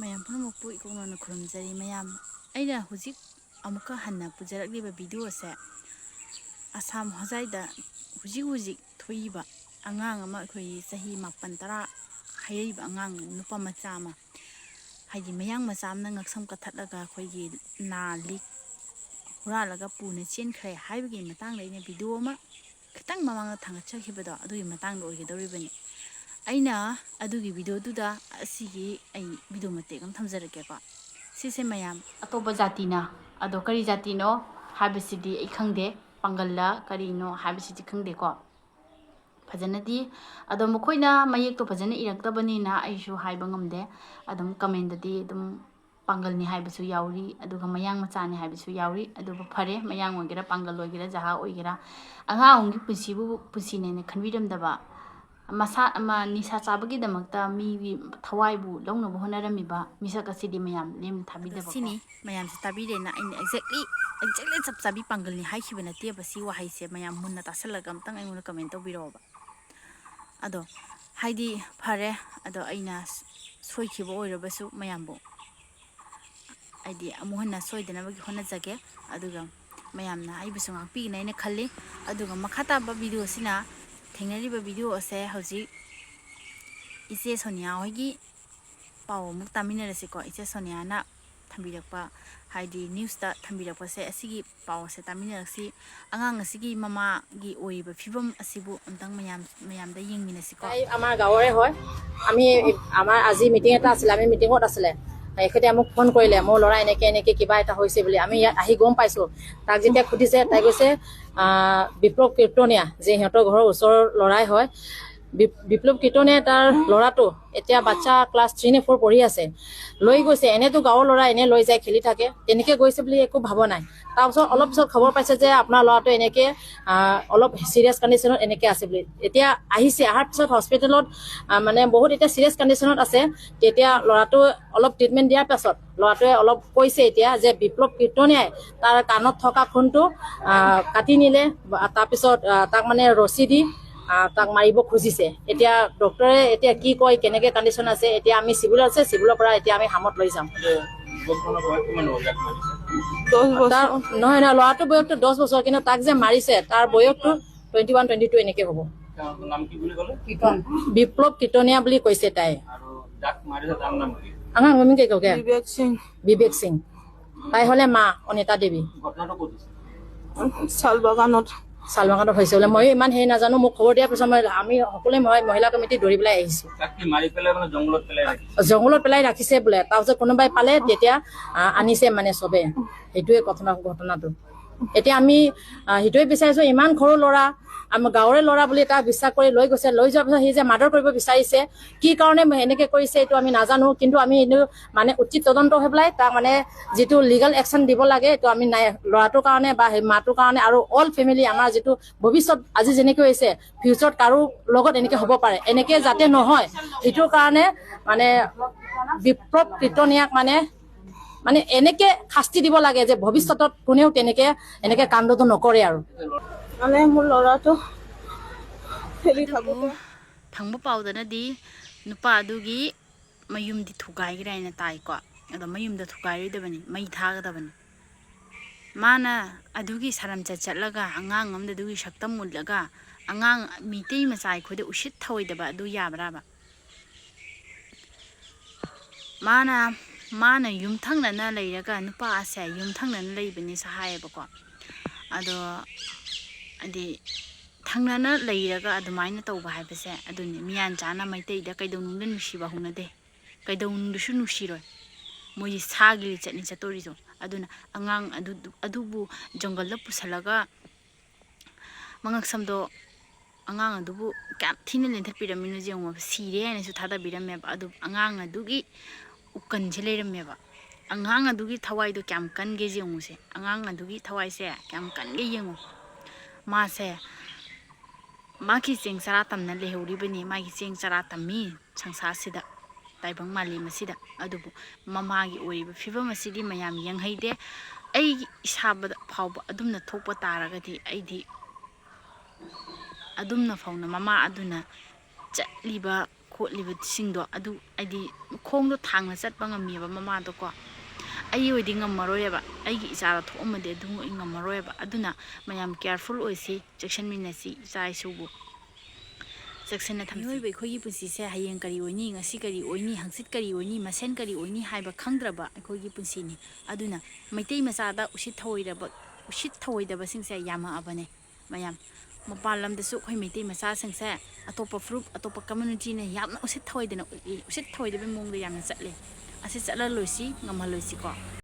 ꯃꯌꯥꯝ ꯄꯨꯝꯅꯃꯛꯄꯨ ꯏꯀꯣꯛꯅꯅ ꯈꯨꯔꯨꯝꯖꯔꯤ ꯃꯌꯥꯝ ꯑꯩꯅ ꯍꯧꯖꯤꯛ ꯑꯃꯨꯛꯀ ꯍꯟꯅ ꯄꯨꯖꯔꯛꯂꯤꯕ ꯚꯤꯗꯤꯑꯣꯁꯦ ꯑꯁꯥꯝ ꯍꯣꯖꯥꯏꯗ ꯍꯧꯖꯤꯛ ꯊꯣꯛꯏꯕ ꯑꯉꯥꯡ ꯑꯃ ꯑꯩꯈꯣꯏꯒꯤ ꯆꯍꯤ 9-10 ꯍꯩꯔꯤꯕ ꯑꯉꯥꯡ ꯅꯨꯄꯥ ꯃꯆꯥ ꯑꯃ ꯍꯥꯏꯗꯤ ꯃꯌꯥꯡ ꯃꯆꯥ ꯑꯃꯅ ꯉꯛꯁꯝ ꯀꯠꯊꯠꯂꯒ ꯑꯩꯈꯣꯏꯒꯤ ꯅꯥ ꯂꯤꯛ ꯍꯨꯔꯥꯜꯂꯒ ꯄꯨꯅ ꯆꯦꯟꯈ꯭ꯔꯦ ꯍꯥꯏꯕꯒꯤ ꯃꯇꯥꯡꯗ ꯑꯩꯅ ꯚꯤꯗꯤꯑꯣ ꯑꯃ ꯈꯤꯇꯪ ꯃꯃꯥꯡꯗ ꯊꯥꯡꯒꯠꯆꯈꯤꯕꯗꯣ ꯑꯗꯨꯒꯤ ꯃꯇꯥꯡꯗ ꯑꯣꯏꯒꯗꯧꯔꯤꯕꯅꯤ ꯑꯩꯅ ꯑꯗꯨꯒꯤ ꯚꯤꯗꯤꯑꯣꯗꯨꯗ ꯑꯁꯤꯒꯤ ꯑꯩ ꯚꯤꯗꯤꯑꯣ ꯃꯇꯦꯛ ꯑꯃ ꯊꯝꯖꯔꯛꯀꯦꯀꯣ ꯁꯤꯁꯦ ꯃꯌꯥꯝ ꯑꯇꯣꯞꯄ ꯖꯥꯇꯤꯅ ꯑꯗꯣ ꯀꯔꯤ ꯖꯥꯇꯤꯅꯣ ꯍꯥꯏꯕꯁꯤꯗꯤ ꯑꯩ ꯈꯪꯗꯦ ꯄꯥꯡꯒꯜꯂ ꯀꯔꯤꯅꯣ ꯍꯥꯏꯕꯁꯤꯗꯤ ꯈꯪꯗꯦꯀꯣ ꯐꯖꯅꯗꯤ ꯑꯗꯣ ꯃꯈꯣꯏꯅ ꯃꯌꯦꯛꯇꯣ ꯐꯖꯅ ꯏꯔꯛꯇꯕꯅꯤꯅ ꯑꯩꯁꯨ ꯍꯥꯏꯕ ꯉꯝꯗꯦ ꯑꯗꯨꯝ ꯀꯃꯦꯟꯗꯗꯤ ꯑꯗꯨꯝ ꯄꯥꯡꯒꯜꯅꯤ ꯍꯥꯏꯕꯁꯨ ꯌꯥꯎꯔꯤ ꯑꯗꯨꯒ ꯃꯌꯥꯡ ꯃꯆꯥꯅꯤ ꯍꯥꯏꯕꯁꯨ ꯌꯥꯎꯔꯤ ꯑꯗꯨꯕꯨ ꯐꯔꯦ ꯃꯌꯥꯡ ꯑꯣꯏꯒꯦꯔꯥ ꯄꯥꯡꯒꯜ ꯑꯣꯏꯒꯦꯔꯥ ꯖꯍꯥ ꯑꯣꯏꯒꯦꯔꯥ ꯑꯉꯥꯡ ꯑꯃꯒꯤ ꯄꯨꯟꯁꯤꯕꯨ ꯄꯨꯟꯁꯤꯅꯦꯅ ꯈꯟꯕꯤꯔꯝꯗꯕ ꯃꯁꯥ ꯑꯃ ꯅꯤꯁꯥ ꯆꯥꯕꯒꯤꯗꯃꯛꯇ ꯃꯤꯒꯤ ꯊꯋꯥꯏꯕꯨ ꯂꯧꯅꯕ ꯍꯣꯠꯅꯔꯝꯃꯤꯕ ꯃꯤꯁꯛ ꯑꯁꯤꯗꯤ ꯃꯌꯥꯝ ꯂꯦꯝꯅ ꯊꯥꯕꯤꯗꯕꯀꯣ ꯁꯤꯅꯤ ꯃꯌꯥꯝꯁꯦ ꯇꯥꯕꯤꯔꯦꯅ ꯑꯩꯅ ꯑꯦꯛꯖꯦꯛꯂꯤ ꯆꯞ ꯆꯥꯕꯤ ꯄꯥꯡꯒꯜꯅꯤ ꯍꯥꯏꯈꯤꯕ ꯅꯠꯇꯦꯕ ꯁꯤ ꯋꯥꯍꯩꯁꯦ ꯃꯌꯥꯝ ꯃꯨꯟꯅ ꯇꯥꯁꯜꯂꯒ ꯑꯝꯇꯪ ꯑꯩꯉꯣꯟꯗ ꯀꯃꯦꯟ ꯇꯧꯕꯤꯔꯛꯑꯣꯕ ꯑꯗꯣ ꯍꯥꯏꯗꯤ ꯐꯔꯦ ꯑꯗꯣ ꯑꯩꯅ ꯁꯣꯏꯈꯤꯕ ꯑꯣꯏꯔꯕꯁꯨ ꯃꯌꯥꯝꯕꯨ ꯍꯥꯏꯗꯤ ꯑꯃꯨꯛ ꯍꯟꯅ ꯁꯣꯏꯗꯅꯕꯒꯤ ꯍꯣꯠꯅꯖꯒꯦ ꯑꯗꯨꯒ ꯃꯌꯥꯝꯅ ꯑꯩꯕꯨꯁꯨ ꯉꯥꯛꯄꯤꯒꯅꯤ ꯑꯩꯅ ꯈꯜꯂꯤ ꯑꯗꯨꯒ ꯃꯈꯥ ꯇꯥꯕ ꯚꯤꯗꯤꯑꯣꯁꯤꯅ ꯊꯦꯡꯅꯔꯤꯕ ꯚꯤꯗꯤꯑꯣ ꯑꯁꯦ ꯍꯧꯖꯤꯛ ꯏꯆꯦ ꯁꯣꯅꯤꯌꯥ ꯍꯣꯏꯒꯤ ꯄꯥꯎ ꯑꯃꯨꯛ ꯇꯥꯃꯤꯟꯅꯔꯁꯤꯀꯣ ꯏꯆꯦ ꯁꯣꯅꯤꯌꯥꯅ ꯊꯝꯕꯤꯔꯛꯄ ꯍꯥꯏꯗꯤ ꯅ꯭ꯌꯨꯁꯇ ꯊꯝꯕꯤꯔꯛꯄꯁꯦ ꯑꯁꯤꯒꯤ ꯄꯥꯎ ꯑꯁꯦ ꯇꯥꯃꯤꯟꯅꯔꯁꯤ ꯑꯉꯥꯡ ꯑꯁꯤꯒꯤ ꯃꯃꯥꯒꯤ ꯑꯣꯏꯔꯤꯕ ꯐꯤꯕꯝ ꯑꯁꯤꯕꯨ ꯑꯝꯇꯪ ময়ামদা ইংমিনাসিকো আমাৰ গাঁৱৰে হয় আমি আমাৰ আজি মিটিং এটা আছিল আমি মিটিঙত আছিলে এখেতে মোক ফোন কৰিলে মোৰ ল'ৰা এনেকে কিবা এটা হৈছে বুলি আমি ইয়াত আহি গম পাইছো তাক যেতিয়া খুদিছে তাই কৈছে বিপ্লৱ কীৰ্তনীয়া যে সিহঁতৰ ঘৰৰ ওচৰৰ ল'ৰাই হয় বিপ্লৱ কীৰ্তনীয়া তাৰ ল'ৰাটো এতিয়া বাচ্চা ক্লাছ 3 নে 4 পঢ়ি আছে লৈ গৈছে এনেতো গাঁৱৰ ল'ৰা এনে লৈ যায় খেলি থাকে তেনেকে গৈছে বুলি একো ভাব নাই তাৰপিছত অলপ পিছত খবৰ পাইছে যে আপোনাৰ ল'ৰাটো এনেকে অলপ সিৰিয়াছ কণ্ডিশ্যনত এনেকে আছে বুলি এতিয়া আহিছে আহাৰ পিছত হস্পিটেলত মানে বহুত এটা সিৰিয়াছ কণ্ডিশ্যনত আছে তেতিয়া ল'ৰাটো অলপ ট্ৰিটমেন্ট দিয়াৰ পাছত ল'ৰাটোৱে অলপ কৈছে এতিয়া যে বিপ্লৱ কীৰ্তনীয়াই তাৰ কাণত থকা খুনটো কাটি নিলে তাৰপিছত তাক মানে ৰছী দি তাক মাৰিব খুজিছে এতিয়া ডক্টৰে এতিয়া কি কয় কেনেকে কণ্ডিশ্যন আছে এতিয়া আমি সিভিল আছে সিভিলৰ পৰা এতিয়া আমি হামত লৈ যাম নহয় নহয় ল'ৰাটোৰ বয়সটো 10 বছৰ কিন্তু তাক যে মাৰিছে তাৰ বয়সটো 21-22 এনেকে হ'ব বিপ্লৱ কীৰ্তনীয়া বুলি কৈছে তাই বিবেক সিং তাই হলে মা অনিতা দেৱী শালবাগানত হৈছে বোলে মই ইমান হেৰি নাজানো মোক খবৰ দিয়াৰ পিছত আমি সকলোৱে মহিলা কমিটি দৌৰি পেলাই আহিছো জংঘলত পেলাই ৰাখিছে বোলে তাৰপিছত কোনোবাই পালে তেতিয়া আনিছে মানে চবে সেইটোৱে ঘটনাটো এতিয়া আমি সেইটোৱে বিচাৰিছো ইমান সৰু ল'ৰা আমাৰ গাঁৱৰে ল'ৰা বুলি তাক বিশ্বাস কৰি লৈ গৈছে লৈ যোৱাৰ পিছত সি যে মাৰ্ডাৰ কৰিব বিচাৰিছে কি কাৰণে এনেকে কৰিছে এইটো আমি নাজানো কিন্তু আমি এইটো মানে উচিত তদন্ত হৈ পেলাই তাক মানে যিটো লিগেল একশ্যন দিব লাগে এইটো আমি নাই ল'ৰাটোৰ কাৰণে বা সেই মাটোৰ কাৰণে আৰু অল ফেমিলি আমাৰ যিটো ভৱিষ্যত আজি যেনেকৈ হৈছে ফিউচাৰত কাৰো লগত এনেকে হ'ব পাৰে এনেকে যাতে নহয় সেইটোৰ কাৰণে মানে বিপ্লৱ কীৰ্তনীয়াক মানে এনেকে শাস্তি দিব লাগে যে ভৱিষ্যতত কোনেও এনেকে কাণ্ডটো নকৰে আৰু মানে মোৰ ল'ৰাটো খেলি থাকোতে ꯐꯪꯕ ꯄꯥꯎꯗꯅꯗꯤ ꯅꯨꯄꯥ ꯑꯗꯨꯒꯤ ꯃꯌꯨꯝꯗꯤ ꯊꯨꯒꯥꯏꯈ꯭ꯔꯦ ꯍꯥꯏꯅ ꯇꯥꯏꯀꯣ ꯑꯗꯣ ꯃꯌꯨꯝꯗ ꯊꯨꯒꯥꯏꯔꯣꯏꯗꯕꯅꯤ ꯃꯩ ꯊꯥꯒꯗꯕꯅꯤ ꯃꯥꯅ ꯑꯗꯨꯒꯤ ꯁꯔꯝꯆꯠ ꯆꯠꯂꯒ ꯑꯉꯥꯡ ꯑꯃꯗ ꯑꯗꯨꯒꯤ ꯁꯛꯇꯝ ꯃꯨꯜꯂꯒ ꯑꯉꯥꯡ ꯃꯤꯇꯩ ꯃꯆꯥ ꯑꯩꯈꯣꯏꯗ ꯎꯁꯤꯠ ꯊꯑꯣꯏꯗꯕ ꯑꯗꯨ ꯌꯥꯕ꯭ꯔꯥꯕ ꯃꯥꯅ ꯌꯨꯝꯊꯪꯅꯅ ꯂꯩꯔꯒ ꯅꯨꯄꯥ ꯑꯁꯦ ꯌꯨꯝꯊꯪꯅꯅ ꯂꯩꯕꯅꯤꯁꯨ ꯍꯥꯏꯌꯦꯕꯀꯣ ꯑꯗꯣ ꯍꯥꯏꯗꯤ ꯊꯪꯅꯅ ꯂꯩꯔꯒ ꯑꯗꯨꯃꯥꯏꯅ ꯇꯧꯕ ꯍꯥꯏꯕꯁꯦ ꯑꯗꯨꯅꯤ ꯃꯤꯌꯥꯟ ꯆꯥꯅ ꯃꯩꯇꯩꯗ ꯀꯩꯗꯧꯅꯨꯡꯗ ꯅꯨꯡꯁꯤꯕ ꯍꯧꯅꯗꯦ ꯀꯩꯗꯧꯅꯨꯡꯗꯁꯨ ꯅꯨꯡꯁꯤꯔꯣꯏ ꯃꯣꯏꯒꯤ ꯁꯥꯒꯤ ꯂꯤꯆꯠꯅꯤ ꯆꯠꯇꯣꯔꯤꯁꯨ ꯑꯗꯨꯅ ꯑꯉꯥꯡ ꯑꯗꯨꯕꯨ ꯖꯪꯒꯜꯗ ꯄꯨꯁꯜꯂꯒ ꯃꯉꯛꯁꯝꯗꯣ ꯑꯉꯥꯡ ꯑꯗꯨꯕꯨ ꯀꯌꯥꯝ ꯊꯤꯅ ꯂꯦꯟꯊꯠꯄꯤꯔꯝꯃꯤꯅꯣ ꯌꯦꯡꯉꯣꯕ ꯁꯤꯔꯦ ꯍꯥꯏꯅꯁꯨ ꯊꯥꯗꯕꯤꯔꯝꯃꯦꯕ ꯑꯗꯨ ꯑꯉꯥꯡ ꯑꯗꯨꯒꯤ ꯎꯀꯟꯁꯦ ꯂꯩꯔꯝꯃꯦꯕ ꯑꯉꯥꯡ ꯑꯗꯨꯒꯤ ꯊꯋꯥꯏꯗꯣ ꯀꯌꯥꯝ ꯀꯟꯒꯦ ꯌꯦꯡꯉꯨꯁꯦ ꯑꯉꯥꯡ ꯑꯗꯨꯒꯤ ꯊꯋꯥꯏꯁꯦ ꯀꯌꯥꯝ ꯀꯟꯒꯦ ꯌꯦꯡꯉꯨ ꯃꯥꯁꯦ ꯃꯥꯒꯤ ꯆꯦꯡ ꯆꯔꯥ ꯇꯝꯅ ꯂꯩꯍꯧꯔꯤꯕꯅꯤ ꯃꯥꯒꯤ ꯆꯦꯡ ꯆꯔꯥ ꯇꯝꯃꯤ ꯁꯪꯁꯥꯔꯁꯤꯗ ꯇꯥꯏꯕꯪ ꯃꯥꯂꯦꯝ ꯑꯁꯤꯗ ꯑꯗꯨꯕꯨ ꯃꯃꯥꯒꯤ ꯑꯣꯏꯔꯤꯕ ꯐꯤꯕꯝ ꯑꯁꯤꯗꯤ ꯃꯌꯥꯝ ꯌꯦꯡꯍꯩꯗꯦ ꯑꯩꯒꯤ ꯏꯁꯥꯕꯗ ꯐꯥꯎꯕ ꯑꯗꯨꯝꯅ ꯊꯣꯛꯄ ꯇꯥꯔꯒꯗꯤ ꯑꯩꯗꯤ ꯑꯗꯨꯝꯅ ꯐꯥꯎꯅ ꯃꯃꯥ ꯑꯗꯨꯅ ꯆꯠꯂꯤꯕ ꯈꯣꯠꯂꯤꯕꯁꯤꯡꯗꯣ ꯑꯗꯨ ꯑꯩꯗꯤ ꯈꯣꯡꯗꯣ ꯊꯥꯡꯅ ꯆꯠꯄ ꯉꯝꯃꯦꯕ ꯃꯃꯥꯗꯣꯀꯣ ꯑꯩ ꯑꯣꯏꯗꯤ ꯉꯝꯃꯔꯣꯏꯕ ꯑꯩꯒꯤ ꯏꯆꯥꯗ ꯊꯣꯛꯑꯝꯃꯗꯤ ꯑꯗꯨ ꯑꯩ ꯉꯝꯃꯔꯣꯏꯕ ꯑꯗꯨꯅ ꯃꯌꯥꯝ ꯀꯤꯌꯔꯐꯨꯜ ꯑꯣꯏꯁꯤ ꯆꯦꯛꯁꯤꯟꯃꯤꯟꯅꯁꯤ ꯏꯆꯥ ꯏꯁꯨꯕꯨ ꯆꯦꯛꯁꯤꯟꯅ ꯊꯝꯁꯤ ꯃꯤꯑꯣꯏꯕ ꯑꯩꯈꯣꯏꯒꯤ ꯄꯨꯟꯁꯤꯁꯦ ꯍꯌꯦꯡ ꯀꯔꯤ ꯑꯣꯏꯅꯤ ꯉꯁꯤ ꯀꯔꯤ ꯑꯣꯏꯅꯤ ꯍꯪꯆꯤꯠ ꯀꯔꯤ ꯑꯣꯏꯅꯤ ꯃꯁꯦꯟ ꯀꯔꯤ ꯑꯣꯏꯅꯤ ꯍꯥꯏꯕ ꯈꯪꯗ꯭ꯔꯕ ꯑꯩꯈꯣꯏꯒꯤ ꯄꯨꯟꯁꯤꯅꯤ ꯑꯗꯨꯅ ꯃꯩꯇꯩ ꯃꯆꯥꯗ ꯎꯁꯤꯠ ꯊꯑꯣꯏꯗꯕꯁꯤꯡꯁꯦ ꯌꯥꯝꯃꯛꯑꯕꯅꯦ ꯃꯌꯥꯝ ꯃꯄꯥꯟ ꯂꯝꯗꯁꯨ ꯑꯩꯈꯣꯏ ꯃꯩꯇꯩ ꯃꯆꯥꯁꯤꯡꯁꯦ ꯑꯇꯣꯞꯄ ꯐꯨꯔꯨꯞ ꯑꯇꯣꯞꯄ ꯀꯝꯃ꯭ꯌꯨꯅꯤꯇꯤꯅ ꯌꯥꯝꯅ ꯎꯁꯤꯠ ꯊꯑꯣꯏꯗꯕ ꯃꯑꯣꯡꯗ ꯌꯥꯝꯅ ꯆꯠꯂꯦ ꯑꯁꯤ ꯆꯠꯍꯜꯂꯣꯏꯁꯤ ꯉꯝꯍꯜꯂꯣꯏꯁꯤꯀꯣ